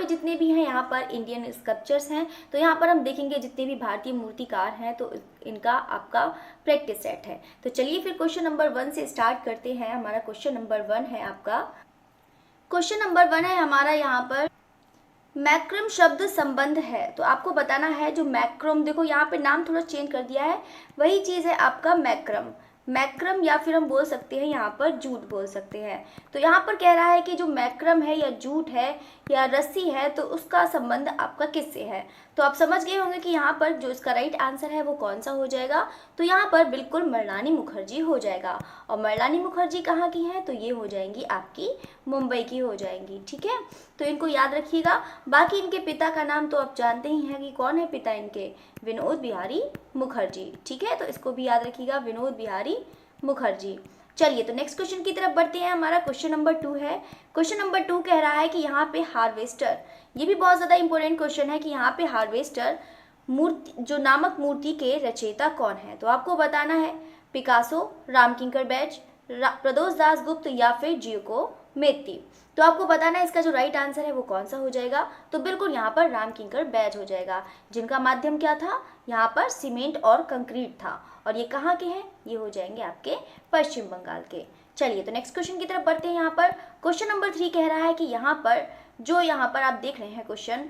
पे जितने भी हैं यहाँ पर इंडियन स्कल्पचर्स हैं, तो यहाँ पर हम देखेंगे जितने भी भारतीय मूर्तिकार हैं तो इनका आपका प्रैक्टिस सेट है। तो चलिए फिर क्वेश्चन नंबर 1 से स्टार्ट करते हैं। हमारा क्वेश्चन नंबर 1 है आपका, क्वेश्चन नंबर 1 है हमारा यहाँ पर मैक्रम शब्द संबंध है। तो आपको बताना है जो मैक्रम, देखो यहाँ पे नाम थोड़ा चेंज कर दिया है, वही चीज़ है आपका मैक्रम। मैक्रम या फिर हम बोल सकते हैं यहाँ पर जूट बोल सकते हैं। तो यहाँ पर कह रहा है कि जो मैक्रम है या जूट है या रस्सी है तो उसका संबंध आपका किससे है। तो आप समझ गए होंगे कि यहाँ पर जो इसका राइट आंसर है वो कौन सा हो जाएगा। तो यहाँ पर बिल्कुल मृणालिनी मुखर्जी हो जाएगा। और मृणालिनी मुखर्जी कहाँ की हैं, तो ये हो जाएंगी आपकी मुंबई की हो जाएंगी। ठीक है, तो इनको याद रखिएगा। बाकी इनके पिता का नाम तो आप जानते ही हैं कि कौन है पिता इनके, विनोद बिहारी मुखर्जी। ठीक है, तो इसको भी याद रखिएगा, विनोद बिहारी मुखर्जी। चलिए तो नेक्स्ट क्वेश्चन की तरफ बढ़ते हैं। हमारा क्वेश्चन नंबर 2 है। क्वेश्चन नंबर 2 कह रहा है कि यहाँ पे हार्वेस्टर, ये भी बहुत ज़्यादा इंपॉर्टेंट क्वेश्चन है कि यहाँ पे हार्वेस्टर मूर्ति जो नामक मूर्ति के रचयिता कौन है। तो आपको बताना है पिकासो, रामकिंकर बैज, प्रदोष दास गुप्त या फिर जियोको मेत्ती। तो आपको बताना है इसका जो राइट आंसर है वो कौन सा हो जाएगा। तो बिल्कुल यहाँ पर रामकिंकर बैज हो जाएगा, जिनका माध्यम क्या था, यहाँ पर सीमेंट और कंक्रीट था। और ये कहाँ के हैं, ये हो जाएंगे आपके पश्चिम बंगाल के। चलिए तो नेक्स्ट क्वेश्चन की तरफ बढ़ते हैं। यहाँ पर क्वेश्चन नंबर 3 कह रहा है कि यहाँ पर जो यहाँ पर आप देख रहे हैं क्वेश्चन,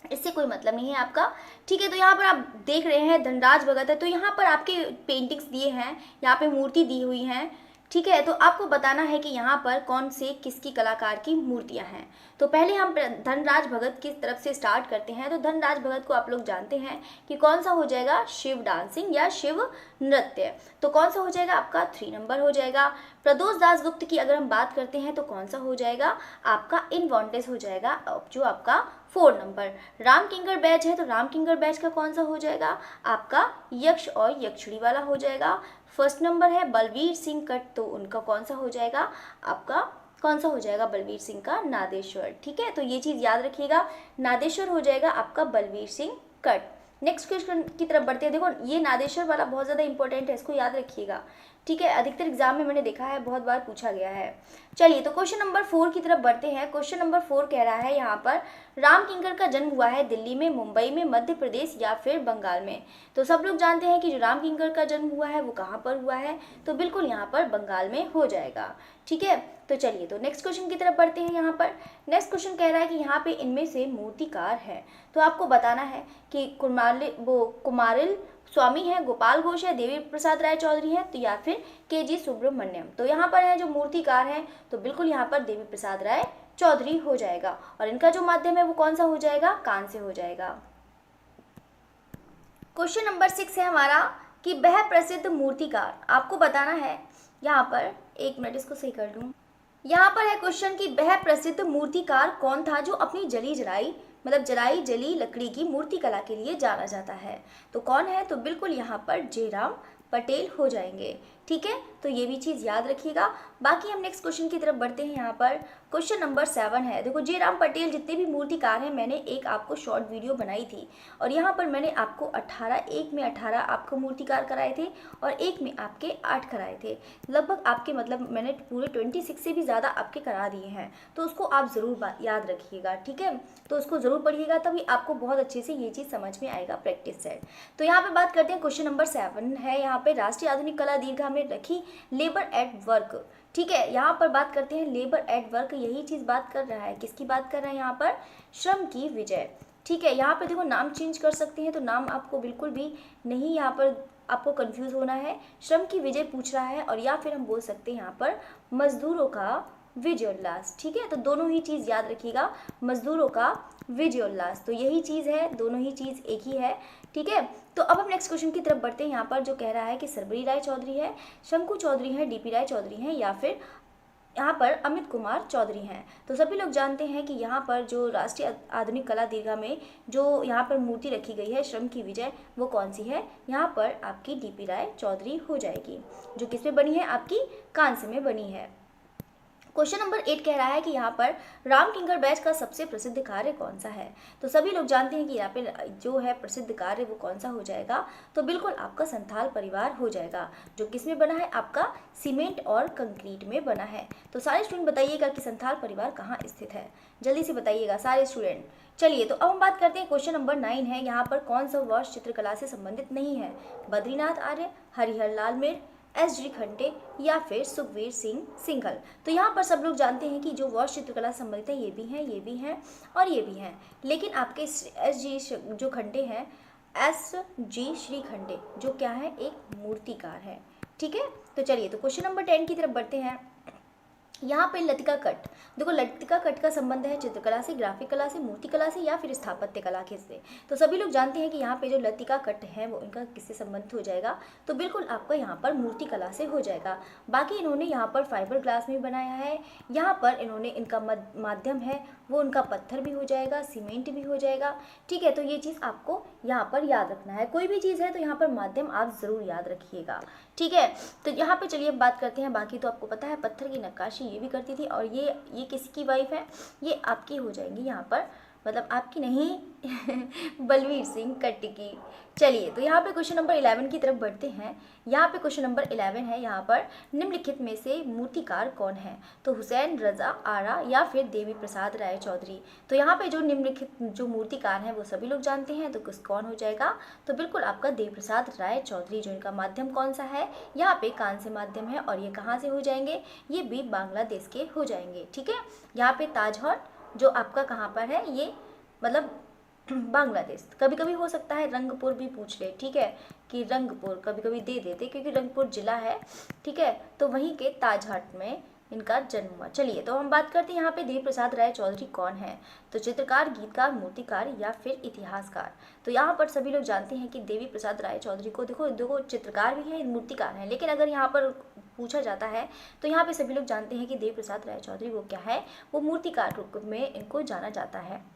इससे कोई मतलब नहीं है आपका। ठीक है, तो यहाँ पर आप देख रहे हैं धनराज भगत है, तो यहाँ पर आपके पेंटिंग्स दिए हैं, यहाँ पे मूर्ति दी हुई हैं। ठीक है, तो आपको बताना है कि यहाँ पर कौन से किसकी कलाकार की मूर्तियाँ हैं। तो पहले हम धनराज भगत की तरफ से स्टार्ट करते हैं। तो धनराज भगत को आप लोग जानते हैं कि कौन सा हो जाएगा, शिव डांसिंग या शिव नृत्य। तो कौन सा हो जाएगा आपका 3 नंबर हो जाएगा। प्रदोष दास गुप्त की अगर हम बात करते हैं तो कौन सा हो जाएगा आपका इनवॉन्टेस हो जाएगा, जो आपका 4 नंबर। रामकिंकर बैज है तो रामकिंकर बैज का कौन सा हो जाएगा आपका यक्ष और यक्षिणी वाला हो जाएगा। 1st नंबर है बलवीर सिंह कट, तो उनका कौन सा हो जाएगा आपका, कौन सा हो जाएगा बलवीर सिंह का नादेश्वर। ठीक है, तो ये चीज़ याद रखिएगा, नादेश्वर हो जाएगा आपका Balvir Singh cut. Next question की तरफ बढ़ते हैं। देखो ये नादेश्वर वाला बहुत ज़्यादा इंपॉर्टेंट है, इसको याद रखिएगा। ठीक है, अधिकतर एग्जाम में मैंने देखा है, बहुत बार पूछा गया है। चलिए तो क्वेश्चन नंबर 4 की तरफ बढ़ते हैं। क्वेश्चन नंबर 4 कह रहा है यहाँ पर रामकिंकर का जन्म हुआ है दिल्ली में, मुंबई में, मध्य प्रदेश या फिर बंगाल में। तो सब लोग जानते हैं कि जो रामकिंकर का जन्म हुआ है वो कहाँ पर हुआ है, तो बिल्कुल यहाँ पर बंगाल में हो जाएगा। ठीक है, तो चलिए तो नेक्स्ट क्वेश्चन की तरफ बढ़ते हैं। यहाँ पर नेक्स्ट क्वेश्चन कह रहा है कि यहाँ पे इनमें से मूर्तिकार है, तो आपको बताना है कि कुमारिल स्वामी है, गोपाल घोष है, देवी प्रसाद राय चौधरी है, तो या फिर के.जी. सुब्रमण्यम। तो यहाँ पर है जो मूर्तिकार हैं तो बिल्कुल यहाँ पर देवी प्रसाद राय चौधरी हो जाएगा। और इनका जो माध्यम है वो कौन सा हो जाएगा, कान से हो जाएगा। क्वेश्चन नंबर 6 है हमारा कि वह प्रसिद्ध मूर्तिकार, आपको बताना है यहाँ पर, 1 मिनट इसको सही कर लूँ। यहाँ पर है क्वेश्चन कि वह प्रसिद्ध मूर्तिकार कौन था जो अपनी जलाई जली लकड़ी की मूर्ति कला के लिए जाना जाता है। तो कौन है, तो बिल्कुल यहाँ पर जयराम पटेल हो जाएंगे। ठीक है, तो ये भी चीज़ याद रखिएगा। बाकी हम नेक्स्ट क्वेश्चन की तरफ बढ़ते हैं। यहाँ पर क्वेश्चन नंबर 7 है। देखो जयराम पटेल जितने भी मूर्तिकार हैं, मैंने एक आपको शॉर्ट वीडियो बनाई थी और यहाँ पर मैंने आपको 18 आपको मूर्तिकार कराए थे और एक में आपके 8 कराए थे। लगभग आपके मतलब मैंने पूरे 26 से भी ज़्यादा आपके करा दिए हैं, तो उसको आप ज़रूर याद रखिएगा। ठीक है, तो उसको ज़रूर पढ़िएगा, तभी आपको बहुत अच्छे से ये चीज़ समझ में आएगा, प्रैक्टिस सेट। तो यहाँ पर बात करते हैं, क्वेश्चन नंबर 7 है यहाँ पे राष्ट्रीय आधुनिक कला दीर्घा में रखी लेबर एट वर्क। ठीक है, यहाँ पर बात करते हैं लेबर एट वर्क, यही चीज़ बात कर रहा है, किसकी बात कर रहा है यहाँ पर, श्रम की विजय। ठीक है, यहाँ पे देखो नाम चेंज कर सकते हैं, तो नाम आपको बिल्कुल भी नहीं यहाँ पर आपको कंफ्यूज होना है। श्रम की विजय पूछ रहा है और या फिर हम बोल सकते हैं यहाँ पर मजदूरों का विजय उल्लास। ठीक है, तो दोनों ही चीज़ याद रखिएगा, मजदूरों का विजय उल्लास, तो यही चीज़ है, दोनों ही चीज़ एक ही है। ठीक है, तो अब हम नेक्स्ट क्वेश्चन की तरफ बढ़ते हैं। यहाँ पर जो कह रहा है कि सरबरी राय चौधरी है, शंकु चौधरी है, डीपी राय चौधरी हैं या फिर यहाँ पर अमित कुमार चौधरी हैं। तो सभी लोग जानते हैं कि यहाँ पर जो राष्ट्रीय आधुनिक कला दीर्घा में जो यहाँ पर मूर्ति रखी गई है श्रम की विजय, वो कौन सी है, यहाँ पर आपकी डीपी राय चौधरी हो जाएगी, जो किस में बनी है, आपकी कांस्य में बनी है। क्वेश्चन नंबर 8 कह रहा है कि यहाँ पर राम किंकर बैच का सबसे प्रसिद्ध कार्य कौन सा है। तो सभी लोग जानते हैं कि यहाँ पे जो है प्रसिद्ध कार्य वो कौन सा हो जाएगा, तो बिल्कुल आपका संथाल परिवार हो जाएगा, जो किस में बना है, आपका सीमेंट और कंक्रीट में बना है। तो सारे स्टूडेंट बताइएगा कि संथाल परिवार कहाँ स्थित है, जल्दी से बताइएगा सारे स्टूडेंट। चलिए तो अब हम बात करते हैं क्वेश्चन नंबर 9 है, यहाँ पर कौन सा वर्ष चित्रकला से संबंधित नहीं है। बद्रीनाथ आर्य, हरिहर लाल मेर, एस.डी. खंडे या फिर सुखवीर सिंह सिंघल। तो यहाँ पर सब लोग जानते हैं कि जो वर्ष चित्रकला संबंधित है ये भी हैं, ये भी हैं और ये भी हैं, लेकिन आपके एस.जी. जो खंडे हैं, एस.जी. श्री खंडे, जो क्या है, एक मूर्तिकार है। ठीक है, तो चलिए तो क्वेश्चन नंबर 10 की तरफ बढ़ते हैं। यहाँ पे लतिका कट, देखो लतिका कट का संबंध है चित्रकला से, ग्राफिक कला से, मूर्ति कला से या फिर स्थापत्य कला के से। तो सभी लोग जानते हैं कि यहाँ पे जो लतिका कट है वो इनका किससे संबंधित हो जाएगा, तो बिल्कुल आपका यहाँ पर मूर्ति कला से हो जाएगा। बाकी इन्होंने यहाँ पर फाइबर ग्लास में बनाया है, यहाँ पर इन्होंने इनका माध्यम है वो उनका पत्थर भी हो जाएगा, सीमेंट भी हो जाएगा। ठीक है, तो ये चीज़ आपको यहाँ पर याद रखना है, कोई भी चीज़ है तो यहाँ पर माध्यम आप ज़रूर याद रखिएगा। ठीक है, तो यहाँ पे चलिए बात करते हैं, बाकी तो आपको पता है पत्थर की नक्काशी ये भी करती थी, और ये किसकी वाइफ है, ये आपकी हो जाएंगी यहाँ पर, मतलब आपकी नहीं बलवीर सिंह कट्टी की। चलिए तो यहाँ पे क्वेश्चन नंबर 11 की तरफ बढ़ते हैं। यहाँ पे क्वेश्चन नंबर 11 है, यहाँ पर निम्नलिखित में से मूर्तिकार कौन है। तो हुसैन रजा आरा या फिर देवी प्रसाद राय चौधरी। तो यहाँ पे जो निम्नलिखित जो मूर्तिकार हैं वो सभी लोग जानते हैं, तो कौन हो जाएगा, तो बिल्कुल आपका देवी प्रसाद राय चौधरी। जो इनका माध्यम कौन सा है, यहाँ पे कांस्य माध्यम है, और ये कहाँ से हो जाएंगे, ये भी बांग्लादेश के हो जाएंगे। ठीक है, यहाँ पे ताजहट जो आपका कहाँ पर है, ये मतलब बांग्लादेश। कभी कभी हो सकता है रंगपुर भी पूछ ले, ठीक है, कि रंगपुर कभी कभी दे देते क्योंकि रंगपुर जिला है। ठीक है, तो वहीं के ताजहट में इनका जन्म हुआ। चलिए तो हम बात करते हैं यहाँ पे देवी प्रसाद राय चौधरी कौन है। तो चित्रकार, गीतकार, मूर्तिकार या फिर इतिहासकार। तो यहाँ पर सभी लोग जानते हैं कि देवी प्रसाद राय चौधरी को देखो चित्रकार भी है, मूर्तिकार है, लेकिन अगर यहाँ पर पूछा जाता है तो यहाँ पे सभी लोग जानते हैं कि देवी प्रसाद राय चौधरी वो क्या है, वो मूर्तिकार रूप में इनको जाना जाता है।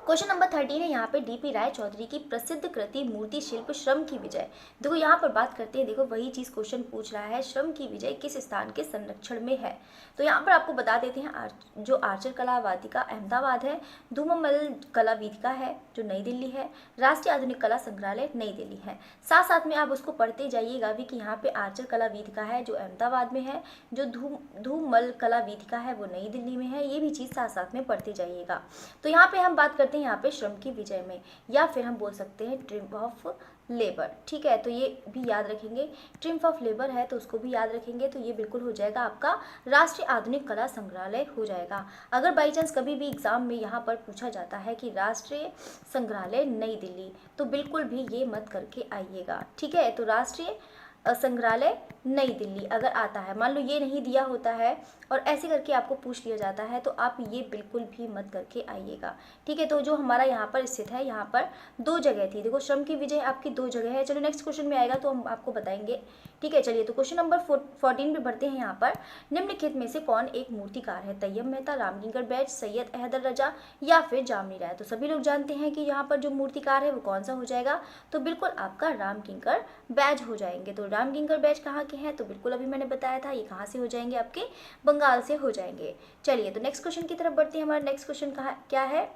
क्वेश्चन नंबर 13 है, यहाँ पे डीपी राय चौधरी की प्रसिद्ध कृति मूर्ति शिल्प श्रम की विजय। देखो यहाँ पर बात करते हैं, देखो वही चीज़ क्वेश्चन पूछ रहा है, श्रम की विजय किस स्थान के संरक्षण में है। तो यहाँ पर आपको बता देते हैं, जो आर्चर कला वाटिका अहमदाबाद है, धूममल कला वेदिका है जो नई दिल्ली है, राष्ट्रीय आधुनिक कला संग्रहालय नई दिल्ली है। साथ साथ में आप उसको पढ़ते जाइएगा भी कि यहाँ पे आर्चर कला वेदिका है जो अहमदाबाद में है, जो धूममल कला वेदिका है वो नई दिल्ली में है, ये भी चीज़ साथ साथ में पढ़ते जाइएगा। तो यहाँ पे हम बात करते हैं यहाँ पे श्रम की विजय में, या फिर हम बोल सकते हैं ट्रिम्फ ऑफ लेबर। ठीक है, तो ये भी याद रखेंगे, ट्रिम्फ ऑफ लेबर है तो उसको भी याद रखेंगे। तो ये बिल्कुल हो जाएगा आपका राष्ट्रीय आधुनिक कला संग्रहालय हो जाएगा। अगर बाई चांस कभी भी एग्जाम में यहाँ पर पूछा जाता है कि राष्ट्रीय संग्रहालय नई दिल्ली, तो बिल्कुल भी ये मत करके आइएगा। ठीक है, तो राष्ट्रीय संग्रहालय नई दिल्ली अगर आता है, मान लो ये नहीं दिया होता है और ऐसे करके आपको पूछ लिया जाता है, तो आप ये बिल्कुल भी मत करके आइएगा। ठीक है, तो जो हमारा यहाँ पर स्थित है, यहाँ पर 2 जगह थी, देखो श्रम की विजय आपकी 2 जगह है। चलो नेक्स्ट क्वेश्चन में आएगा तो हम आपको बताएंगे। ठीक है, चलिए तो क्वेश्चन नंबर 14 पे बढ़ते हैं। यहाँ पर निम्नलिखित में से कौन एक मूर्तिकार है, तैयब मेहता, रामकिंकर बैच, सैयद अहदर रजा या फिर जामनी राय। तो सभी लोग जानते हैं कि यहाँ पर जो मूर्तिकार है वो कौन सा हो जाएगा, तो बिल्कुल आपका रामकिंकर बैच हो जाएंगे। तो रामकिंकर बैच कहाँ के हैं, तो बिल्कुल अभी मैंने बताया था, ये कहाँ से हो जाएंगे, आपके बंगाल से हो जाएंगे। चलिए तो नेक्स्ट क्वेश्चन की तरफ बढ़ते हैं। हमारा नेक्स्ट क्वेश्चन क्या है,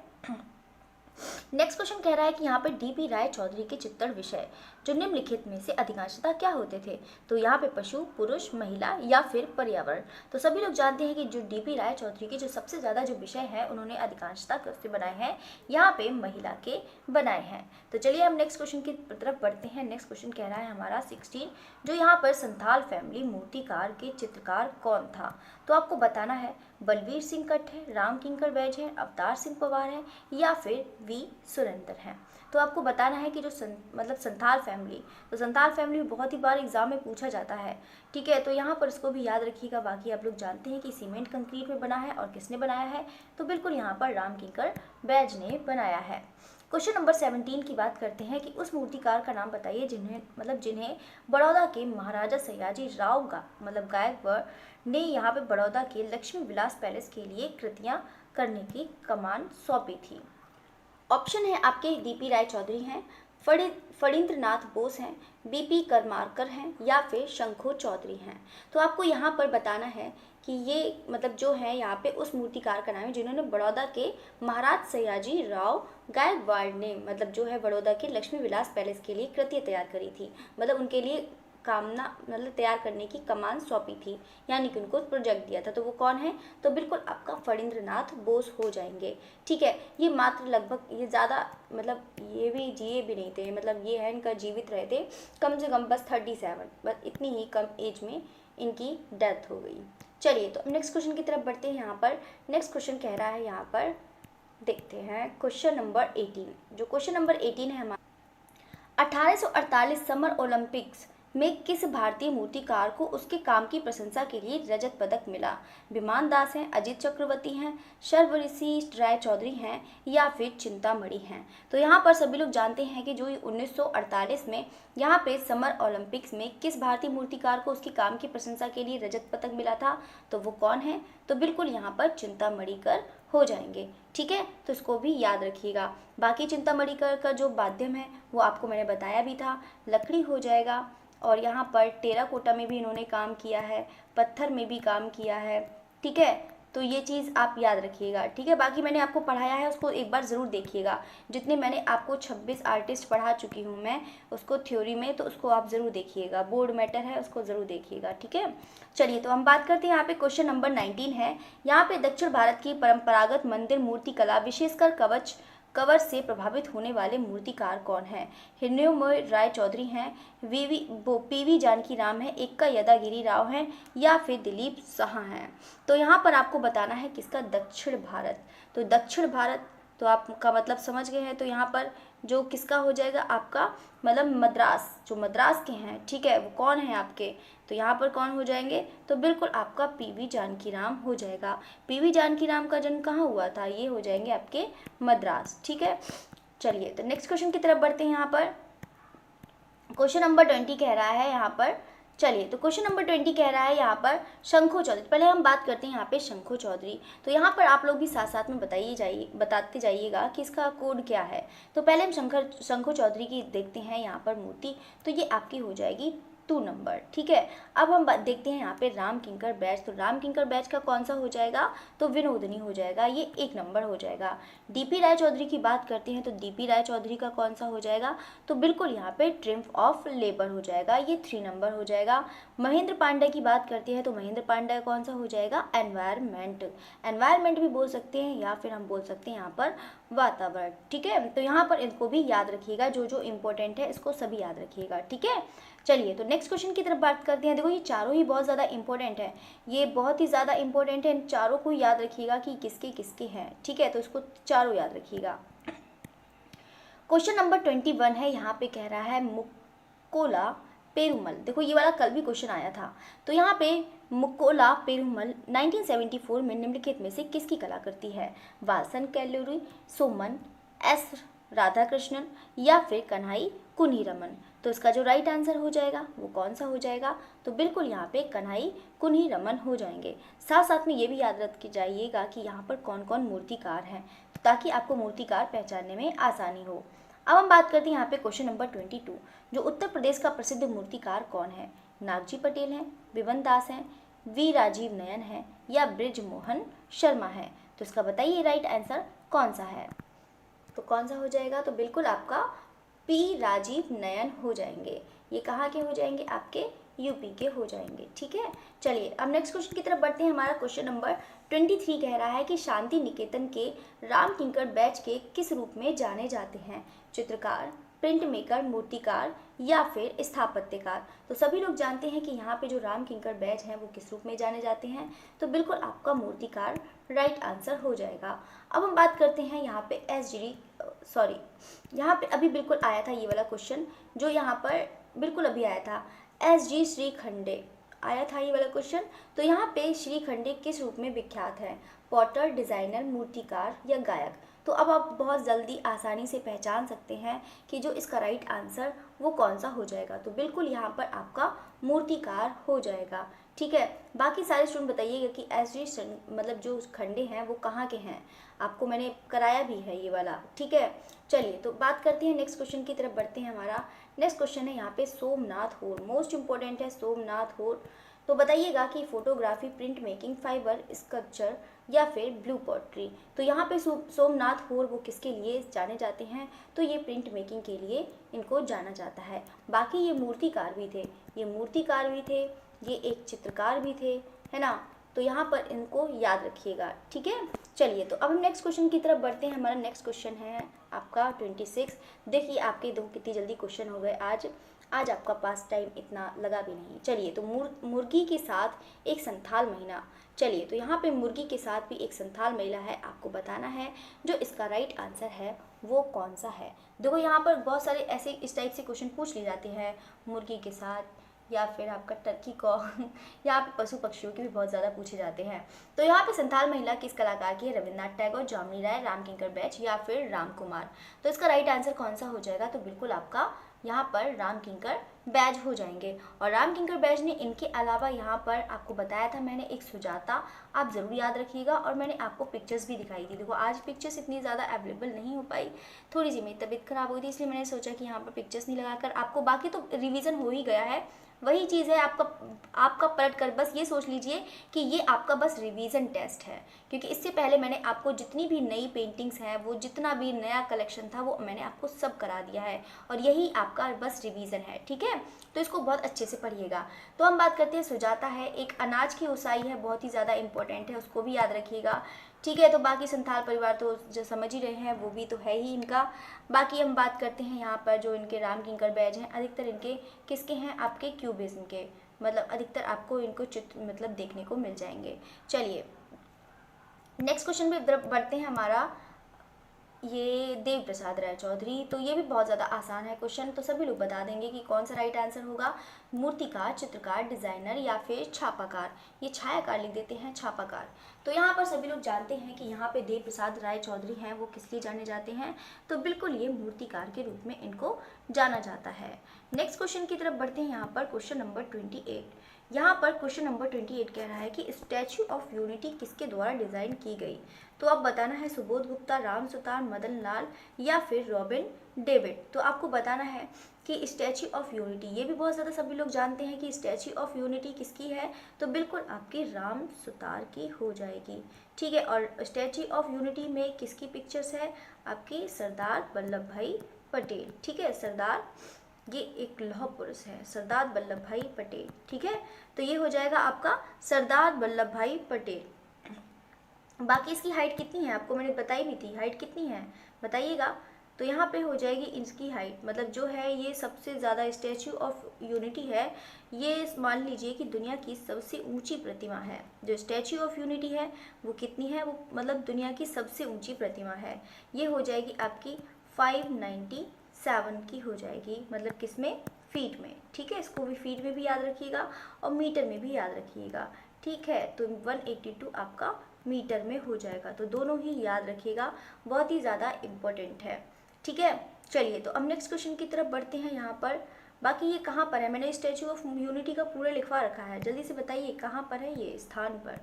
नेक्स्ट क्वेश्चन कह रहा है कि यहाँ पे डीपी राय चौधरी के चित्रण विषय जो निम्नलिखित में से अधिकांशतः क्या होते थे। तो यहाँ पे पशु, पुरुष, महिला या फिर पर्यावरण। तो सभी लोग जानते हैं कि जो डीपी राय चौधरी के जो सबसे ज़्यादा जो विषय है उन्होंने अधिकांशतः किससे बनाए हैं, यहाँ पे महिला के बनाए हैं। तो चलिए हम नेक्स्ट क्वेश्चन की तरफ बढ़ते हैं। नेक्स्ट क्वेश्चन कह रहा है हमारा 16, जो यहाँ पर संथाल फैमिली मूर्तिकार के चित्रकार कौन था। तो आपको बताना है बलवीर सिंह कट है, रामकिंकर बैच है, अवतार सिंह पवार है या फिर वी सुरेंद्र है। तो आपको बताना है कि जो संथाल फैमिली, तो संथाल फैमिली बहुत ही बार एग्जाम में पूछा जाता है। ठीक है, तो यहाँ पर इसको भी याद रखिएगा। बाकी आप लोग जानते हैं कि सीमेंट कंक्रीट में बना है और किसने बनाया है, तो बिल्कुल यहाँ पर रामकिंकर बैच ने बनाया है। क्वेश्चन नंबर 17 की बात करते हैं कि उस मूर्तिकार का नाम बताइए जिन्हें बड़ौदा के महाराजा सयाजी राव गायकवाड़ ने यहाँ पे बड़ौदा के लक्ष्मी विलास पैलेस के लिए कृतियाँ करने की कमान सौंपी थी। ऑप्शन है आपके डीपी राय चौधरी हैं, फणींद्र नाथ बोस हैं, बीपी करमारकर हैं या फिर शंखो चौधरी हैं। तो आपको यहाँ पर बताना है कि ये मतलब जो है यहाँ पे उस मूर्तिकार का नाम है जिन्होंने बड़ौदा के महाराज सयाजी राव गायकवाड़ ने मतलब जो है बड़ौदा के लक्ष्मी विलास पैलेस के लिए कृति तैयार करी थी, मतलब उनके लिए कामना मतलब तैयार करने की कमान सौंपी थी, यानी कि उनको प्रोजेक्ट दिया था। तो वो कौन है? तो बिल्कुल आपका फणींद्र नाथ बोस हो जाएंगे। ठीक है, ये मात्र लगभग ये ज़्यादा मतलब ये भी जिए भी नहीं थे, मतलब ये है इनका जीवित रहे थे कम से कम बस 37, बस इतनी ही कम एज में इनकी डेथ हो गई। चलिए तो नेक्स्ट क्वेश्चन की तरफ बढ़ते हैं। यहाँ पर नेक्स्ट क्वेश्चन कह रहा है, यहाँ पर देखते हैं क्वेश्चन नंबर 18। जो क्वेश्चन नंबर 18 है हमारा, 1848 समर ओलंपिक्स में किस भारतीय मूर्तिकार को उसके काम की प्रशंसा के लिए रजत पदक मिला? विमान दास हैं, अजीत चक्रवर्ती हैं, सर्वऋषि राय चौधरी हैं या फिर चिंतामणि हैं। तो यहाँ पर सभी लोग जानते हैं कि जो 1948 में यहाँ पे समर ओलंपिक्स में किस भारतीय मूर्तिकार को उसके काम की प्रशंसा के लिए रजत पदक मिला था, तो वो कौन है? तो बिल्कुल यहाँ पर चिंतामणिकर हो जाएंगे। ठीक है, तो इसको भी याद रखिएगा। बाकी चिंतामणिकर का जो माध्यम है वो आपको मैंने बताया भी था, लकड़ी हो जाएगा। और यहाँ पर टेराकोटा में भी इन्होंने काम किया है, पत्थर में भी काम किया है। ठीक है, तो ये चीज़ आप याद रखिएगा। ठीक है, बाकी मैंने आपको पढ़ाया है उसको एक बार ज़रूर देखिएगा। जितने मैंने आपको 26 आर्टिस्ट पढ़ा चुकी हूँ मैं उसको थ्योरी में, तो उसको आप ज़रूर देखिएगा, बोर्ड मैटर है उसको ज़रूर देखिएगा। ठीक है, चलिए तो हम बात करते हैं। यहाँ पे क्वेश्चन नंबर 19 है। यहाँ पे दक्षिण भारत की परंपरागत मंदिर मूर्ति कला विशेषकर कवर से प्रभावित होने वाले मूर्तिकार कौन हैं? हृदयोमय राय चौधरी हैं, पीवी जानकी राम है, एक्का यदागिरी राव हैं या फिर दिलीप साहा हैं। तो यहाँ पर आपको बताना है किसका? दक्षिण भारत। तो दक्षिण भारत तो आपका मतलब समझ गए हैं। तो यहाँ पर जो किसका हो जाएगा आपका मतलब मद्रास, जो मद्रास के हैं। ठीक है, वो कौन है आपके? तो यहाँ पर कौन हो जाएंगे? तो बिल्कुल आपका पीवी जानकीराम हो जाएगा। पीवी जानकीराम का जन्म कहाँ हुआ था? ये हो जाएंगे आपके मद्रास। ठीक है, चलिए तो नेक्स्ट क्वेश्चन की तरफ बढ़ते हैं। यहाँ पर क्वेश्चन नंबर 20 कह रहा है यहाँ पर, चलिए तो क्वेश्चन नंबर 20 कह रहा है यहाँ पर शंखो चौधरी। पहले हम बात करते हैं यहाँ पे शंखो चौधरी। तो यहाँ पर आप लोग भी साथ साथ में बताते जाइएगा कि इसका कोड क्या है। तो पहले हम शंखो चौधरी की देखते हैं यहाँ पर मूर्ति। तो ये आपकी हो जाएगी 2 नंबर। ठीक है, अब हम देखते हैं यहाँ पे राम किंकर बैच। तो राम किंकर बैच का कौन सा हो जाएगा? तो विनोदनी हो जाएगा, ये 1 नंबर हो जाएगा। डीपी राय चौधरी की बात करते हैं तो डीपी राय चौधरी का कौन सा हो जाएगा? तो बिल्कुल यहाँ पे ट्रिम्फ ऑफ लेबर हो जाएगा, ये 3 नंबर हो जाएगा। महेंद्र पांडे की बात करते हैं तो महेंद्र पांडे कौन सा हो जाएगा? एनवायरमेंट भी बोल सकते हैं या फिर हम बोल सकते हैं यहाँ पर वातावरण। ठीक है, तो यहाँ पर इनको भी याद रखिएगा, जो जो इम्पोर्टेंट है इसको सभी याद रखिएगा। ठीक है, चलिए तो नेक्स्ट क्वेश्चन की तरफ बात करते हैं। देखो ये चारों ही बहुत ज़्यादा इंपॉर्टेंट है, ये बहुत ही ज़्यादा इंपॉर्टेंट है। इन चारों को याद रखिएगा कि किसके किसके हैं। ठीक है, तो इसको चारों याद रखिएगा। क्वेश्चन नंबर 21 है। यहाँ पे कह रहा है मुक्कोला पेरुमल। देखो ये वाला कल भी क्वेश्चन आया था। तो यहाँ पे मुक्कोला पेरुमल 1974 में निम्नलिखित में से किसकी कलाकृति है? वालसन कैलोरी, सोमन, एस राधाकृष्णन या फिर कन्हई कुन्हीरमन। तो इसका जो राइट आंसर हो जाएगा वो कौन सा हो जाएगा? तो बिल्कुल यहाँ पे कन्हई कुन्हीरमन हो जाएंगे। साथ साथ में ये भी याद रख के जाइएगा कि यहाँ पर कौन कौन मूर्तिकार हैं, ताकि आपको मूर्तिकार पहचानने में आसानी हो। अब हम बात करते हैं यहाँ पे क्वेश्चन नंबर 22। जो उत्तर प्रदेश का प्रसिद्ध मूर्तिकार कौन है? नागजी पटेल हैं, विवन दास हैं, वी राजीव नयन है या ब्रिज मोहन शर्मा है। तो इसका बताइए राइट आंसर कौन सा है? तो कौन सा हो जाएगा? तो बिल्कुल आपका पी राजीव नयन हो जाएंगे। ये कहाँ के हो जाएंगे? आपके यूपी के हो जाएंगे। ठीक है, चलिए अब नेक्स्ट क्वेश्चन की तरफ बढ़ते हैं। हमारा क्वेश्चन नंबर 23 कह रहा है कि शांति निकेतन के राम किंकर बैच के किस रूप में जाने जाते हैं? चित्रकार, प्रिंट मेकर, मूर्तिकार या फिर स्थापत्यकार। तो सभी लोग जानते हैं कि यहाँ पे जो राम किंकर बैच हैं वो किस रूप में जाने जाते हैं? तो बिल्कुल आपका मूर्तिकार राइट आंसर हो जाएगा। अब हम बात करते हैं यहाँ पे यहाँ पे अभी बिल्कुल आया था ये वाला क्वेश्चन, जो यहाँ पर बिल्कुल अभी आया था, SG श्रीखंडे आया था ये वाला क्वेश्चन। तो यहाँ पे श्रीखंडे किस रूप में विख्यात है? पॉटर, डिज़ाइनर, मूर्तिकार या गायक। तो अब आप बहुत जल्दी आसानी से पहचान सकते हैं कि जो इसका राइट आंसर वो कौन सा हो जाएगा। तो बिल्कुल यहाँ पर आपका मूर्तिकार हो जाएगा। ठीक है। बाकी सारे स्टूडेंट बताइएगा कि ऐसे मतलब जो खंडे हैं वो कहाँ के हैं, आपको मैंने कराया भी है ये वाला, ठीक है। चलिए तो बात करते हैं नेक्स्ट क्वेश्चन की तरफ बढ़ते हैं। हमारा नेक्स्ट क्वेश्चन है यहाँ पे सोमनाथ होर, मोस्ट इंपॉर्टेंट है सोमनाथ होर। तो बताइएगा कि photography, print making, fibre sculpture या फिर ब्लू पॉटरी। तो यहाँ पे सोमनाथ होर वो किसके लिए जाने जाते हैं, तो ये प्रिंट मेकिंग के लिए इनको जाना जाता है। बाकी ये मूर्तिकार भी थे, ये मूर्तिकार भी थे, ये एक चित्रकार भी थे, है ना। तो यहाँ पर इनको याद रखिएगा, ठीक है। चलिए तो अब हम नेक्स्ट क्वेश्चन की तरफ बढ़ते हैं। हमारा नेक्स्ट क्वेश्चन है आपका 26। देखिए आपके दो कितनी जल्दी क्वेश्चन हो गए आज आपका पास टाइम इतना लगा भी नहीं। चलिए तो मुर्गी के साथ एक संथाल महिला। चलिए तो यहाँ पे मुर्गी के साथ भी एक संथाल महिला है, आपको बताना है जो इसका राइट आंसर है वो कौन सा है। देखो यहाँ पर बहुत सारे ऐसे इस टाइप से क्वेश्चन पूछ लिए जाते हैं, मुर्गी के साथ या फिर आपका टर्की को यहाँ पे पशु पक्षियों के भी बहुत ज़्यादा पूछे जाते हैं। तो यहाँ पे संथाल महिला किस कलाकार की है, रविन्द्रनाथ टैगोर, जामिनी राय, रामकिंकर बैच या फिर राम कुमार। तो इसका राइट आंसर कौन सा हो जाएगा, तो बिल्कुल आपका यहाँ पर रामकिंकर बैज हो जाएंगे। और रामकिंकर बैज ने इनके अलावा यहाँ पर आपको बताया था मैंने एक सुजाता, आप ज़रूर याद रखिएगा। और मैंने आपको पिक्चर्स भी दिखाई थी। देखो आज पिक्चर्स इतनी ज़्यादा अवेलेबल नहीं हो पाई, थोड़ी सी मेरी तबीयत खराब हुई थी, इसलिए मैंने सोचा कि यहाँ पर पिक्चर्स नहीं लगाकर आपको, बाकी तो रिवीजन हो ही गया है। वही चीज़ है आपका पलट कर बस ये सोच लीजिए कि ये आपका बस रिवीजन टेस्ट है, क्योंकि इससे पहले मैंने आपको जितनी भी नई पेंटिंग्स हैं, वो जितना भी नया कलेक्शन था वो मैंने आपको सब करा दिया है, और यही आपका बस रिवीजन है, ठीक है। तो इसको बहुत अच्छे से पढ़िएगा। तो हम बात करते हैं सुजाता है, एक अनाज की ओसाई है, बहुत ही ज़्यादा इंपॉर्टेंट है, उसको भी याद रखिएगा, ठीक है। तो बाकी संथाल परिवार तो जो समझ ही रहे हैं वो भी तो है ही इनका। बाकी हम बात करते हैं यहाँ पर जो इनके रामकिंकर बैज हैं, अधिकतर इनके किसके हैं, आपके क्यूबिज्म के, मतलब अधिकतर आपको इनको चित्र मतलब देखने को मिल जाएंगे। चलिए नेक्स्ट क्वेश्चन पे बढ़ते हैं। हमारा ये देव प्रसाद राय चौधरी, तो ये भी बहुत ज़्यादा आसान है क्वेश्चन, तो सभी लोग बता देंगे कि कौन सा राइट आंसर होगा, मूर्तिकार, चित्रकार, डिज़ाइनर या फिर छापाकार। ये छायाकार लिख देते हैं, छापाकार। तो यहाँ पर सभी लोग जानते हैं कि यहाँ पे देव प्रसाद राय चौधरी हैं, वो किस लिए जाने जाते हैं, तो बिल्कुल ये मूर्तिकार के रूप में इनको जाना जाता है। नेक्स्ट क्वेश्चन की तरफ बढ़ते हैं। यहाँ पर क्वेश्चन नंबर 28। यहाँ पर क्वेश्चन नंबर 28 कह रहा है कि स्टैच्यू ऑफ यूनिटी किसके द्वारा डिज़ाइन की गई। तो अब बताना है सुबोध गुप्ता, राम सुतार, मदन लाल या फिर रॉबिन डेविड। तो आपको बताना है कि स्टैच्यू ऑफ यूनिटी, ये भी बहुत ज़्यादा सभी लोग जानते हैं कि स्टैच्यू ऑफ यूनिटी किसकी है, तो बिल्कुल आपकी राम सुतार की हो जाएगी, ठीक है। और स्टैच्यू ऑफ यूनिटी में किसकी पिक्चर्स है, आपकी सरदार वल्लभ भाई पटेल, ठीक है। सरदार, ये एक लौह पुरुष है, सरदार वल्लभ भाई पटेल, ठीक है। तो ये हो जाएगा आपका सरदार वल्लभ भाई पटेल। बाकी इसकी हाइट कितनी है, आपको मैंने बताई भी थी, हाइट कितनी है बताइएगा। तो यहाँ पे हो जाएगी इसकी हाइट, मतलब जो है ये सबसे ज़्यादा स्टैच्यू ऑफ यूनिटी है, ये मान लीजिए कि दुनिया की सबसे ऊंची प्रतिमा है। जो स्टैच्यू ऑफ यूनिटी है वो कितनी है, वो मतलब दुनिया की सबसे ऊंची प्रतिमा है। ये हो जाएगी आपकी 597 की हो जाएगी, मतलब किसमें, फीट में, ठीक है। इसको भी फीट में भी याद रखिएगा और मीटर में भी याद रखिएगा, ठीक है। तो 182 आपका मीटर में हो जाएगा, तो दोनों ही याद रखिएगा, बहुत ही ज़्यादा इम्पोर्टेंट है, ठीक है। चलिए तो अब नेक्स्ट क्वेश्चन की तरफ बढ़ते हैं। यहाँ पर बाकी ये कहाँ पर है, मैंने स्टैच्यू ऑफ यूनिटी का पूरा लिखवा रखा है, जल्दी से बताइए कहाँ पर है ये स्थान पर।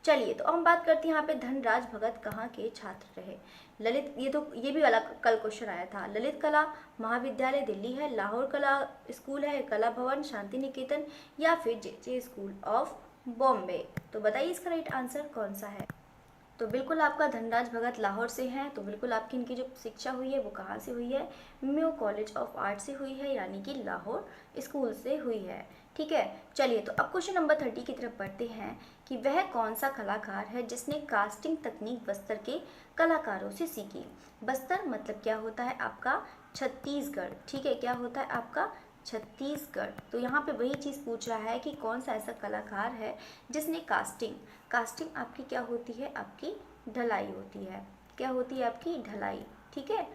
चलिए तो हम बात करते हैं यहाँ पे धनराज भगत कहाँ के छात्र रहे। ललित, ये भी वाला कल क्वेश्चन आया था, ललित कला महाविद्यालय दिल्ली है, लाहौर कला स्कूल है, कला भवन, शांति निकेतन या फिर जे स्कूल ऑफ बॉम्बे। तो बताइए इसका राइट आंसर कौन सा है। तो बिल्कुल आपका धनराज भगत लाहौर से हैं, तो बिल्कुल आपकी इनकी जो शिक्षा हुई है वो कहाँ से हुई है, म्यो कॉलेज ऑफ आर्ट से हुई है, यानी कि लाहौर स्कूल से हुई है, ठीक है। चलिए तो अब क्वेश्चन नंबर 30 की तरफ बढ़ते हैं कि वह कौन सा कलाकार है जिसने कास्टिंग तकनीक बस्तर के कलाकारों से सीखी। बस्तर मतलब क्या होता है आपका छत्तीसगढ़, ठीक है, क्या होता है आपका छत्तीसगढ़। तो यहाँ पे वही चीज़ पूछ रहा है कि कौन सा ऐसा कलाकार है जिसने कास्टिंग आपकी क्या होती है, आपकी ढलाई होती है, क्या होती है आपकी ढलाई, ठीक है।